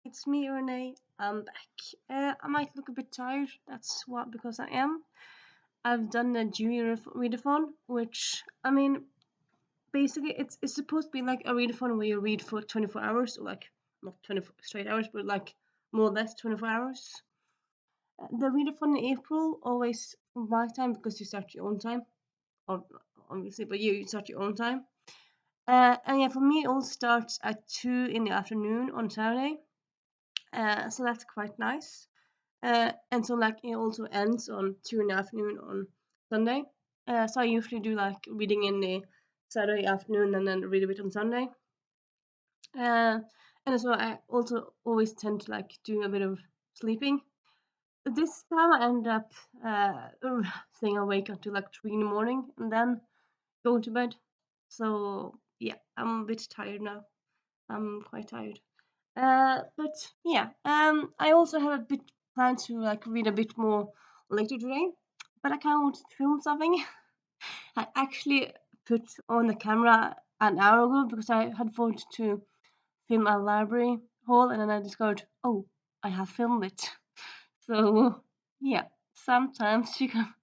It's me, Renee. I'm back. I might look a bit tired. That's what because I am. I've done a junior readathon, which I mean, basically it's supposed to be like a readathon where you read for 24 hours, or like not 24 straight hours, but like more or less 24 hours. The readathon in April always my time because you start your own time, obviously, but you start your own time. And yeah, for me, it all starts at 2 in the afternoon on Saturday. So that's quite nice. And so like it also ends on 2 in the afternoon on Sunday. So I usually do like reading in the Saturday afternoon and then read a bit on Sunday. And so I also always tend to like do a bit of sleeping. This time I end up staying awake until like 3 in the morning and then going to bed. So yeah, I'm a bit tired now. I'm quite tired. But yeah, I also have a bit planned to like read a bit more later today. But I kind of want to film something. I actually put on the camera an hour ago because I had thought to film a library haul, and then I discovered, oh, I have filmed it. So yeah, sometimes you can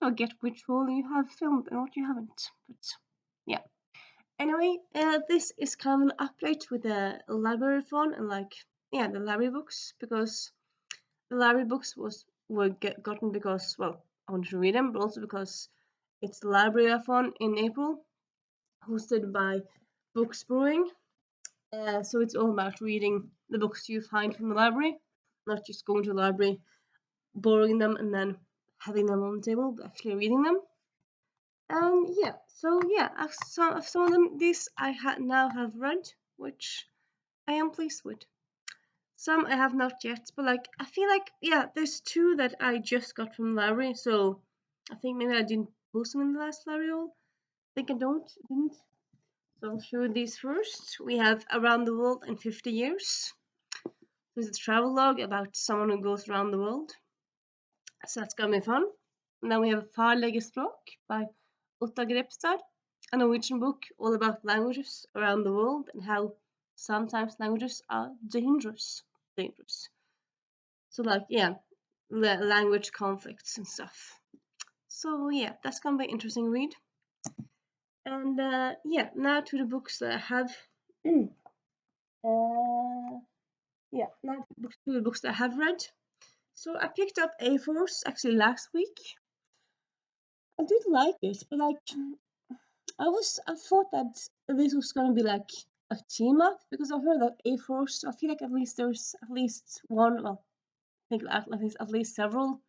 forget which haul you have filmed and what you haven't. But yeah. Anyway, this is kind of an update with the libraryAthon and like the library books because the library books were gotten because well I wanted to read them, but also because it's the libraryAthon in April, hosted by Books Brewing. So it's all about reading the books you find from the library, not just going to the library, borrowing them, and then having them on the table, but actually reading them. Yeah, so yeah, some of them these I now have read, which I am pleased with. Some I have not yet, but like I feel like there's two that I just got from the library, so I think maybe I didn't post them in the last library haul. I think I didn't. So I'll show you these first. We have Around the World in 50 Years. This is a travel log about someone who goes around the world. So that's gonna be fun. And then we have Farlige Språk by Otta Grepstad, a Norwegian book all about languages around the world and how sometimes languages are dangerous. Dangerous. So like language conflicts and stuff. So yeah, that's gonna be an interesting read. And now to the books that I have. Now to the books that I have read. So I picked up A Force actually last week. I did like it, but like I thought that this was gonna be like a team up because I've heard that A Force. So I feel like at least there's at least one. Well, I think at least several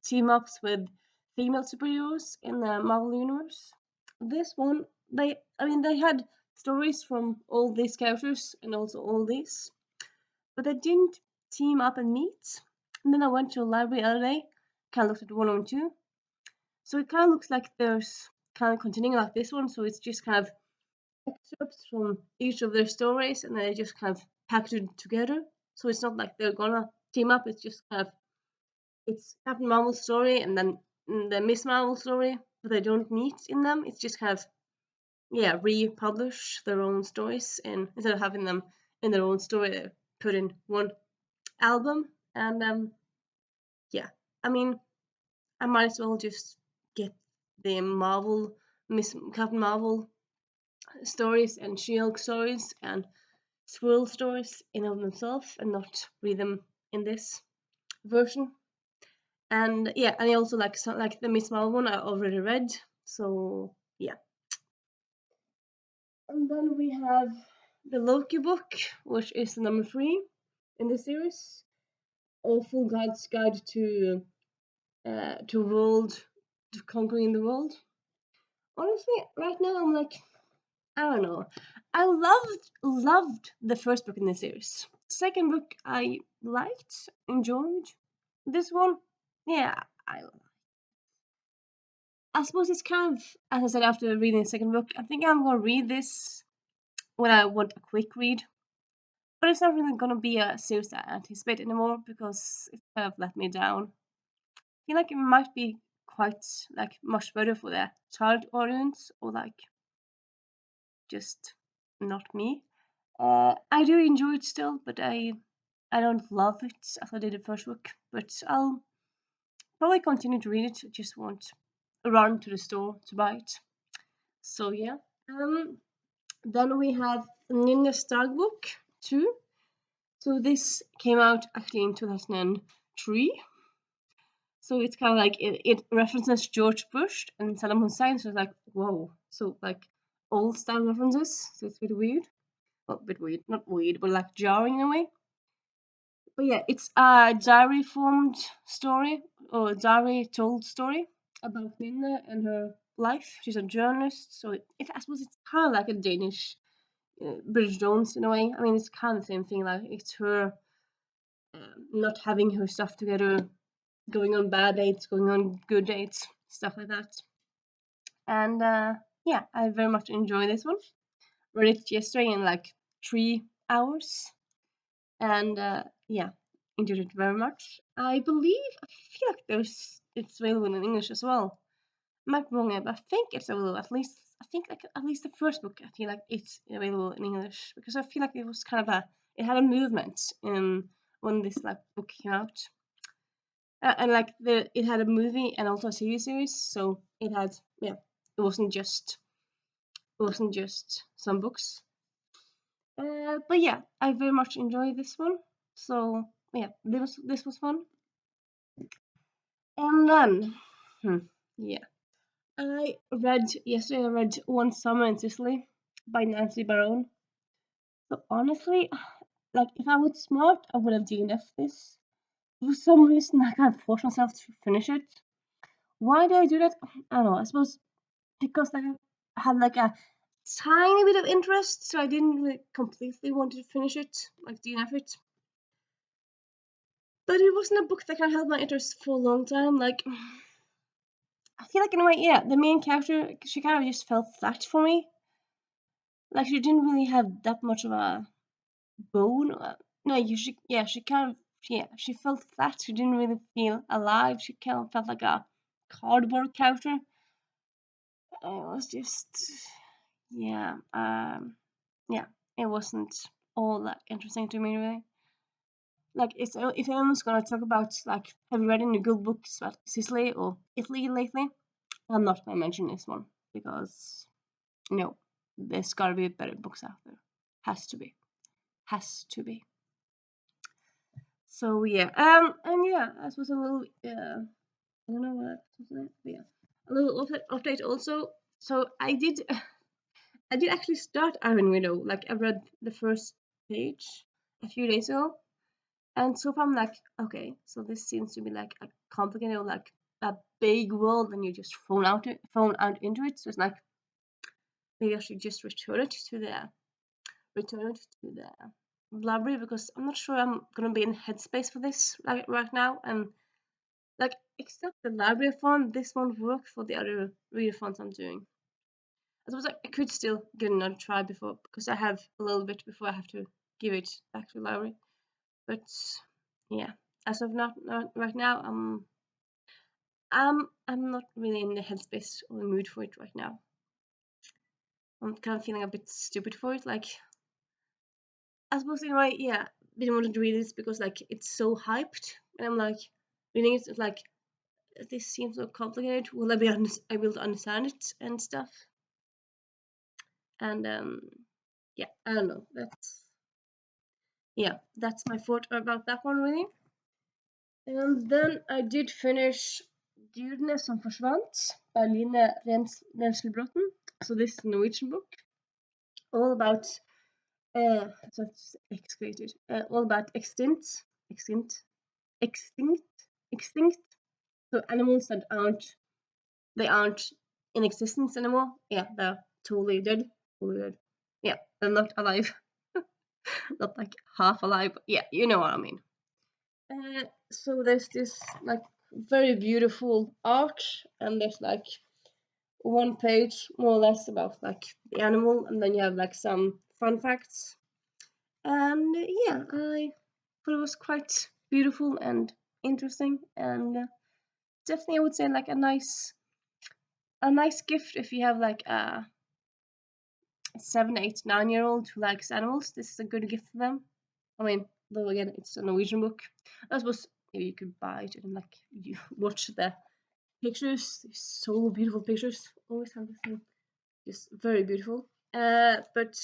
team ups with female superheroes in the Marvel universe. This one, they had stories from all these characters and also all these, but they didn't team up and meet. And then I went to the library the other day, kind of looked at 102. So it kind of looks like there's kind of continuing like this one. So it's just kind of excerpts from each of their stories, and they just kind of packed it together. So it's not like they're gonna team up. It's just kind of it's Captain Marvel's story and then the Miss Marvel story, but they don't meet in them. It's just kind of republish their own stories, and instead of having them in their own story, they put in one album. And yeah, I mean, I might as well just get the Marvel Miss Captain Marvel stories and She-Hulk stories and Swirl stories in of themselves, and not read them in this version. And yeah, and I also like the Miss Marvel one I already read. So yeah. And then we have the Loki book, which is the number 3 in the series. Awful God's Guide to world to conquering the world. Honestly, right now I'm like, I don't know. I loved the first book in the series. Second book I liked, enjoyed. This one, yeah, I suppose it's kind of, as I said after reading the second book, I think I'm gonna read this when I want a quick read. But it's not really gonna be a series that I anticipate anymore because it kind of let me down. I feel like it might be quite like much better for the child audience or like just not me. I do enjoy it still, but I don't love it as I did the first book, but I'll probably continue to read it. I just won't run to the store to buy it. So yeah. Then we have Ninja's Dagbook 2. So this came out actually in 2003. So it's kind of like it references George Bush and Saddam Hussein. So it's like, whoa. So like old style references. So it's a bit weird. Well, a bit weird. Not weird, but like jarring in a way. But yeah, it's a diary formed story, or diary told story about Linda and her life. She's a journalist. So I suppose it's kind of like a Danish Bridget Jones in a way. I mean, it's kind of the same thing. Like it's her not having her stuff together, going on bad dates, going on good dates, stuff like that. And yeah, I very much enjoy this one. Read it yesterday in like 3 hours, and yeah, enjoyed it very much. I feel like it's available in English as well. I might be wrong here, but I think it's available. I think like at least the first book. I feel like it's available in English because I feel like it was kind of it had a movement in when this like book came out. And like it had a movie and also a TV series, so it had it wasn't just some books. But yeah, I very much enjoyed this one. So yeah, this was fun. And then yeah, I read One Summer in Sicily by Nancy Barone. So honestly, like if I was smart, I would have DNF'd this. For some reason, I can't force myself to finish it. Why did I do that? I don't know. I suppose because like I had like a tiny bit of interest, so I didn't really completely want to finish it, like DNF it. But it wasn't a book that kind of held my interest for a long time. Like I feel like in a way, yeah, the main character she kind of just felt flat for me. Like she didn't really have that much of a bone. No, she kind of she felt flat. She didn't really feel alive. She kind of felt like a cardboard character. It was just yeah, yeah, it wasn't all that interesting to me really. Like if anyone's gonna talk about like have you read any good books about Sicily or Italy lately, I'm not gonna mention this one because no, there's gotta be better books out there. Has to be. Has to be. So yeah, and yeah, this was a little I don't know what yeah, a little update also. So I did actually start Iron Widow. Like I read the first page a few days ago, and so far I'm like, okay, so this seems to be like a complicated, like a big world, and you just thrown out into it. So it's like maybe I should just return it to the library because I'm not sure I'm gonna be in headspace for this like right now. And like except the libraryAthon, this won't work for the other readathons I'm doing. I suppose I could still give another try before because I have a little bit before I have to give it back to the library. But yeah, as of not right now, I'm not really in the headspace or the mood for it right now. I'm kind of feeling a bit stupid for it. Like I suppose in a way, yeah, didn't want to read this because like it's so hyped, and I'm like reading it. It's like this seems so complicated. Will I be able to understand it and stuff? And yeah, I don't know. That's my thought about that one really. And then I did finish Dyrene som forsvant by Line Renselbråten. So this is a Norwegian book, all about so it's excavated, all about extinct, extinct. So animals that aren't in existence anymore. Yeah, they're totally dead. Totally dead. Yeah, they're not alive. Not like half alive. Yeah, you know what I mean. So there's this like very beautiful art, and there's like one page more or less about like the animal, and then you have like some fun facts. And yeah, I thought it was quite beautiful and interesting, and definitely I would say like a nice gift if you have like a 7, 8, 9-year-old who likes animals. This is a good gift for them. I mean, though again it's a Norwegian book. I suppose maybe you could buy it and like you watch the pictures. So beautiful pictures. Always have the same. Just very beautiful. But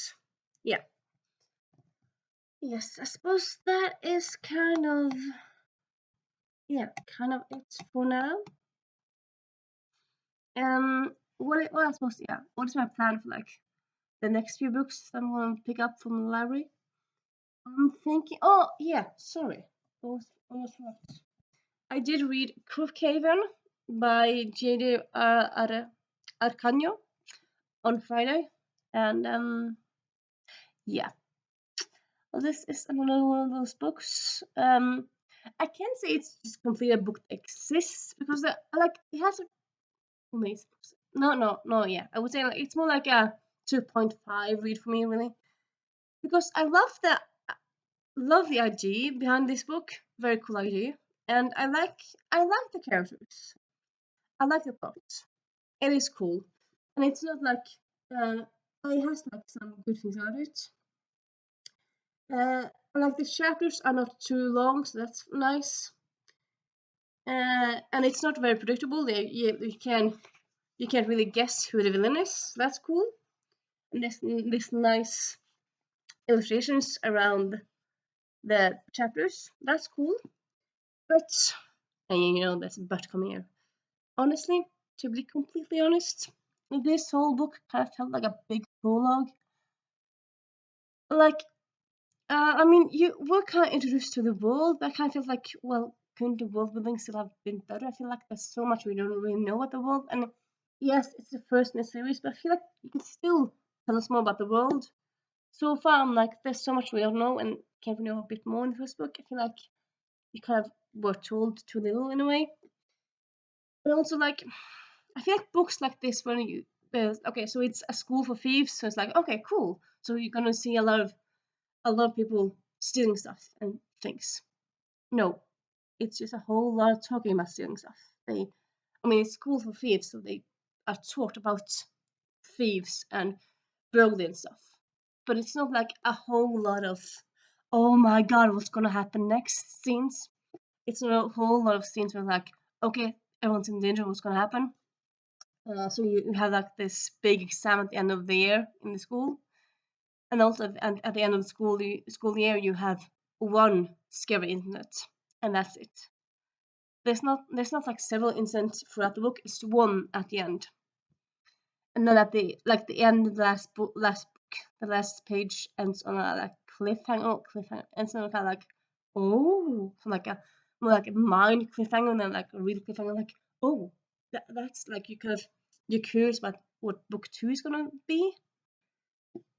yeah. Yes, I suppose that is kind of it for now. What I suppose what is my plan for like the next few books I'm gonna pick up from the library? I'm thinking. Oh yeah, sorry, almost forgot. I did read Crookhaven by J.D. Arcano on Friday, and yeah, well, this is another one of those books. I can't say it's just completely a book that exists because it has a amazing books. No, yeah, I would say like it's more like a 2.5 read for me really because I love the idea behind this book, very cool idea, and I like the characters, I like the plot. It is cool, and it's not like uh, it has like some good things about it. Like the chapters are not too long, so that's nice. And it's not very predictable. You can't really guess who the villain is. So that's cool. And this nice illustrations around the chapters. That's cool. But and there's a but coming here. Honestly, to be completely honest, this whole book kind of felt like a big prologue. Like I mean, you were kind of introduced to the world, but I kind of feel like, well, couldn't the world building still have been better? I feel like there's so much we don't really know about the world. And yes, it's the first in the series, but I feel like you can still tell us more about the world. So far, I'm like, there's so much we don't know, and can't we know a bit more in the first book? I feel like you kind of were told too little in a way. But also, like, I feel like books like this, when okay, so it's a school for thieves, so it's like, okay, cool. So you're gonna see a lot of people stealing stuff and things. No, it's just a whole lot of talking about stealing stuff. It's school for thieves, so they are taught about thieves and burglary and stuff. But it's not like a whole lot of, oh my god, what's gonna happen next scenes. It's not a whole lot of scenes where like, okay, everyone's in danger, what's gonna happen? So you have like this big exam at the end of the year in the school, and also at the end of the school year you have one scary incident, and that's it. There's not like several incidents throughout the book. It's one at the end, and then at the end of the last page ends on a like cliffhanger, ends on kind of like, oh, so like a more like a mind cliffhanger and then like a real cliffhanger, like, oh, that's like you're curious about what book 2 is gonna be.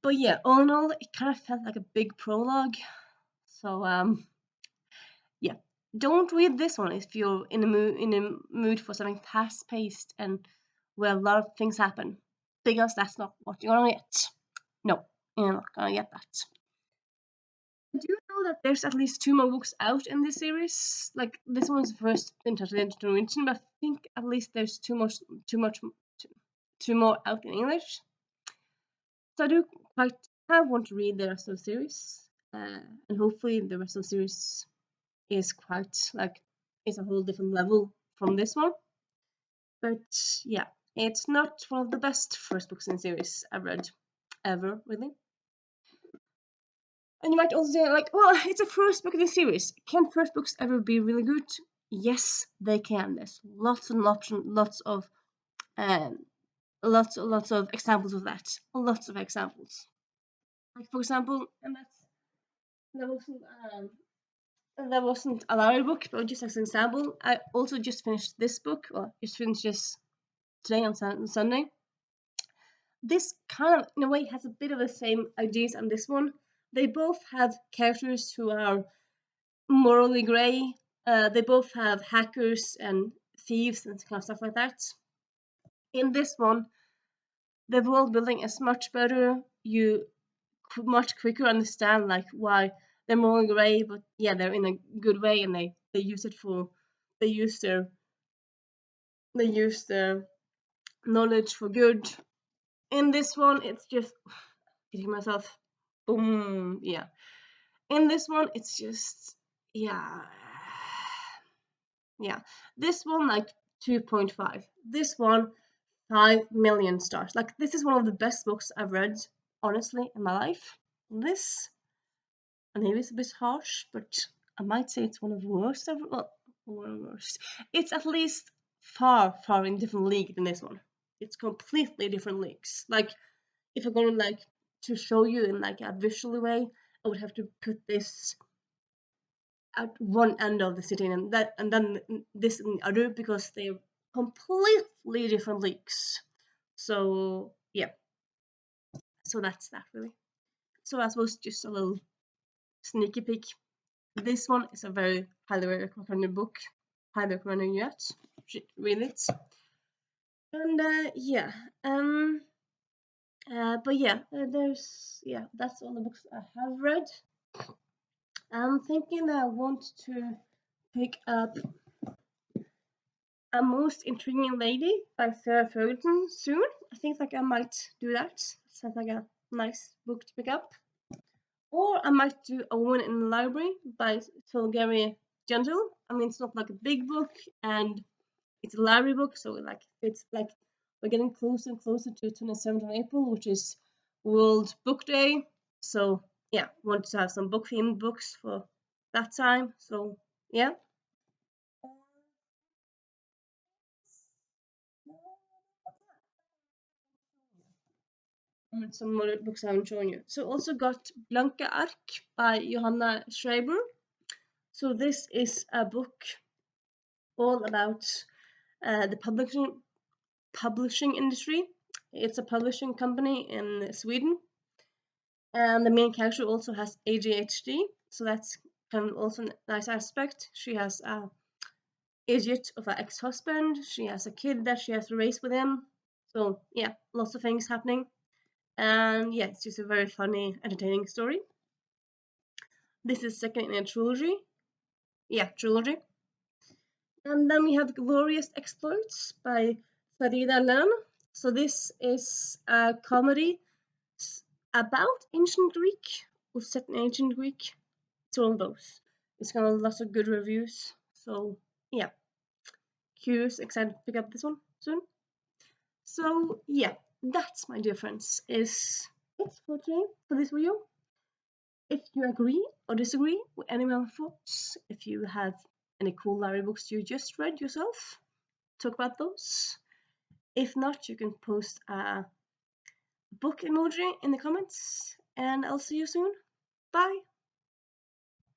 But yeah, all in all, it kind of felt like a big prologue. So yeah, don't read this one if you're in a mood for something fast paced and where a lot of things happen, because that's not what you're gonna get. No, you're not gonna get that. Do you know that there's at least 2 more books out in this series? Like this one was first translated into Norwegian, but I think at least there's two more out in English. So I do quite want to read the rest of the series, and hopefully the rest of the series is quite like is a whole different level from this one. But yeah, it's not one of the best first books in the series I've read ever, really. And you might also say like, well, it's a first book in the series. Can first books ever be really good? Yes, they can. There's lots and um, lots of examples of that. Lots of examples. Like for example, and that wasn't um, that wasn't a library book, but just as an example, I also just finished this book, or just finished this today on Sunday. This kind of, in a way, has a bit of the same ideas on this one. They both have characters who are morally grey. They both have hackers and thieves and kind of stuff like that. In this one, the world building is much better. You much quicker understand like why they're morally grey, but yeah, they're in a good way, and they use it for they use their they use their knowledge for good. In this one, it's just getting myself, boom, yeah. In this one, it's just, yeah. This one, like 2.5. This one, 5 million stars. Like, this is one of the best books I've read, honestly, in my life. This, and maybe it's a bit harsh, but I might say it's one of the worst ever. Well, one of the worst. It's at least far, far in different league than this one. It's completely different leagues. Like, if I'm going like to show you in like a visual way, I would have to put this at one end of the city and then this in the other, because they're completely different leagues. So yeah, so that's that really. So I suppose just a little sneaky peek. This one is a very highly recommended book. Highly recommended yet. Read it. And yeah, but yeah, that's all the books I have read. I'm thinking that I want to pick up A Most Intriguing Lady by Sarah Ferguson soon. I think like I might do that. Sounds like a nice book to pick up. Or I might do A Woman in the Library by Gary Gentle. I mean, it's not like a big book, and it's a library book, so like it's like we're getting closer and closer to 27th of April, which is World Book Day. So yeah, want to have some book themed books for that time. So yeah. And some more books I haven't shown you. So also got Blanke Ark by Johanna Schreiber. So this is a book all about the publishing industry. It's a publishing company in Sweden, and the main character also has ADHD, so that's kind of also a nice aspect. She has a idiot of an ex-husband. She has a kid that she has to raise with him. So yeah, lots of things happening, and yeah, it's just a very funny, entertaining story. This is second in a trilogy. Yeah, trilogy. And then we have Glorious Exploits by Farida Lan. So this is a comedy about ancient Greek, or set in ancient Greek. It's one of those. It's got lots of good reviews. So yeah, curious, excited to pick up this one soon. So yeah, that's my dear friends. Is it for today for this video? If you agree or disagree with any of my thoughts, if you have any cool library books you just read yourself, talk about those. If not, you can post a book emoji in the comments, and I'll see you soon. Bye!